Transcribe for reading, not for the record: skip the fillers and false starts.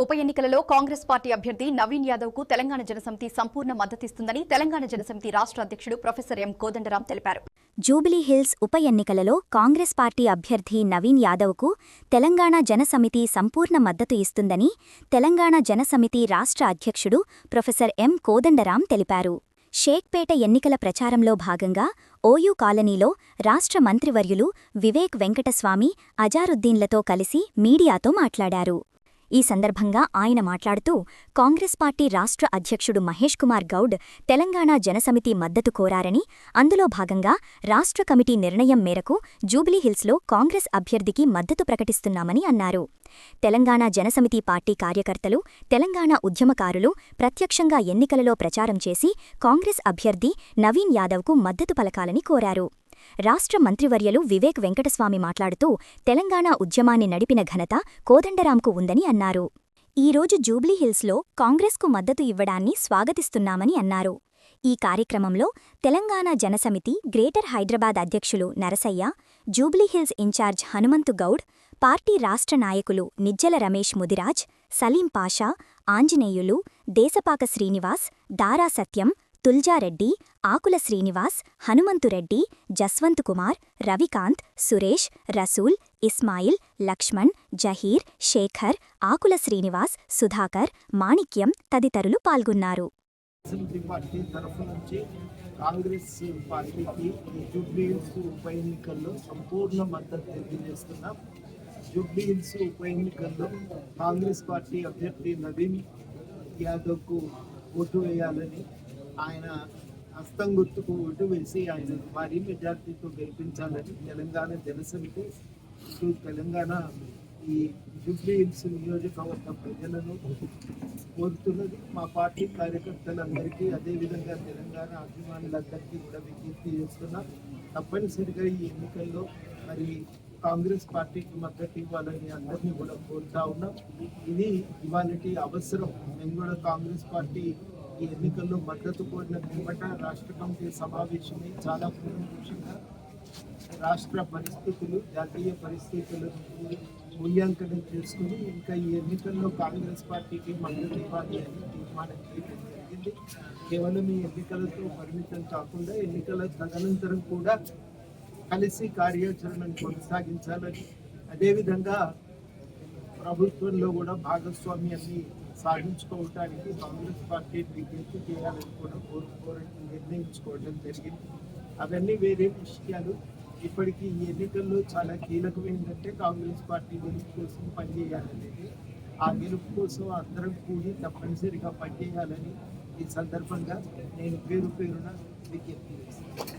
ఉప ఎన్నికలలో కాంగ్రెస్ పార్టీ అభ్యర్థి నవీన్ యాదవ్ కు తెలంగాణ జనసమితి సంపూర్ణ మద్దతిస్తుందని తెలంగాణ జనసమితి రాష్ట్ర అధ్యక్షుడు ప్రొఫెసర్ ఎం కోదండరాం తెలిపారు. జూబిలీహిల్స్ ఉప ఎన్నికలలో కాంగ్రెస్ పార్టీ అభ్యర్థి నవీన్ యాదవ్కు తెలంగాణ జనసమితి సంపూర్ణ మద్దతు ఇస్తుందని తెలంగాణ జనసమితి రాష్ట్ర అధ్యక్షుడు ప్రొఫెసర్ ఎం కోదండరాం తెలిపారు. షేక్పేట ఎన్నికల ప్రచారంలో భాగంగా ఓయూ కాలనీలో రాష్ట్ర మంత్రివర్యులు వివేక్ వెంకటస్వామి అజారుద్దీన్లతో కలిసి మీడియాతో మాట్లాడారు. ఈ సందర్భంగా ఆయన మాట్లాడుతూ కాంగ్రెస్ పార్టీ రాష్ట్ర అధ్యక్షుడు మహేష్ కుమార్ గౌడ్ తెలంగాణ జనసమితి మద్దతు కోరారని, అందులో భాగంగా రాష్ట్ర కమిటీ నిర్ణయం మేరకు జూబిలీహిల్స్లో కాంగ్రెస్ అభ్యర్థికి మద్దతు ప్రకటిస్తున్నామని అన్నారు. తెలంగాణ జనసమితి పార్టీ కార్యకర్తలు, తెలంగాణ ఉద్యమకారులు ప్రత్యక్షంగా ఎన్నికలలో ప్రచారం చేసి కాంగ్రెస్ అభ్యర్థి నవీన్ యాదవ్కు మద్దతు పలకాలని కోరారు. రాష్ట్ర మంత్రివర్యులు వివేక్ వెంకటస్వామి మాట్లాడుతూ తెలంగాణ ఉద్యమాన్ని నడిపిన ఘనత కోదండరాంకు ఉందని అన్నారు. ఈరోజు జూబ్లీహిల్స్లో కాంగ్రెస్కు మద్దతు ఇవ్వడాన్ని స్వాగతిస్తున్నామని అన్నారు. ఈ కార్యక్రమంలో తెలంగాణ జనసమితి గ్రేటర్ హైదరాబాద్ అధ్యక్షులు నరసయ్య, జూబ్లీహిల్స్ ఇన్ఛార్జ్ హనుమంతు గౌడ్, పార్టీ రాష్ట్ర నాయకులు నిజ్జల రమేష్ ముదిరాజ్, సలీం పాషా, ఆంజనేయులు, దేశపాక శ్రీనివాస్, దారా సత్యం, తుల్జారెడ్డి, ఆకుల శ్రీనివాస్, హనుమంతురెడ్డి, జస్వంత్ కుమార్, రవికాంత్, సురేష్, రసూల్, ఇస్మాయిల్, లక్ష్మణ్, జహీర్, శేఖర్, ఆకుల శ్రీనివాస్, సుధాకర్, మాణిక్యం తదితరులు పాల్గొన్నారు. కాంగ్రెస్ పార్టీకి జూబ్లీహిల్స్ ఉప ఎన్నికల్లో సంపూర్ణ మద్దతు తెలియజేస్తున్నాం. జూబ్లీహిల్స్ ఉప ఎన్నికల్లో కాంగ్రెస్ పార్టీ అభ్యర్థి నవీన్ యాదవ్కు ఓటు వేయాలని, ఆయన హస్తం గుర్తుకు ఓటు వేసి ఆయన భారీ మెజార్టీతో గెలిపించాలని తెలంగాణ జనసమితి తెలంగాణ ఈ జూబ్లీహిల్స్ నియోజకవర్గ ప్రజలను కోరుతున్నది. మా పార్టీ కార్యకర్తలందరికీ, అదేవిధంగా తెలంగాణ అభిమానులందరికీ కూడా విజ్ఞప్తి చేస్తున్నాం. తప్పనిసరిగా ఈ ఎన్నికల్లో మరి కాంగ్రెస్ పార్టీకి మద్దతు ఇవ్వాలని అందరినీ కూడా కోరుతా ఉన్నాం. ఇది ఇవాళటి అవసరం. మేము కూడా కాంగ్రెస్ పార్టీ ఈ ఎన్నికల్లో మద్దతు కోరిన పిమ్మట రాష్ట్ర కమిటీ సమావేశమై చాలా కూలంకషంగా రాష్ట్ర పరిస్థితులు, జాతీయ పరిస్థితులను మూల్యాంకనం చేసుకుని ఇంకా ఈ ఎన్నికల్లో కాంగ్రెస్ పార్టీకి మద్దతు ఇవ్వాలి అని తీర్మానం చేయడం జరిగింది. కేవలం ఈ ఎన్నికలతో పరిమితం కాకుండా ఎన్నికల తదనంతరం కూడా కలిసి కార్యాచరణను కొనసాగించాలని, అదేవిధంగా ప్రభుత్వంలో కూడా భాగస్వామ్యాన్ని సాధించుకోవటానికి కాంగ్రెస్ పార్టీ విజ్ఞప్తి చేయాలని కూడా నిర్ణయించుకోవడం జరిగింది. అవన్నీ వేరే విషయాలు. ఇప్పటికీ ఈ ఎన్నికల్లో చాలా కీలకమైందంటే కాంగ్రెస్ పార్టీ గెలుపు కోసం పనిచేయాలనేది. ఆ గెలుపు కోసం అందరం కూడి తప్పనిసరిగా పనిచేయాలని ఈ సందర్భంగా నేను పేరున విజ్ఞప్తి చేస్తాను.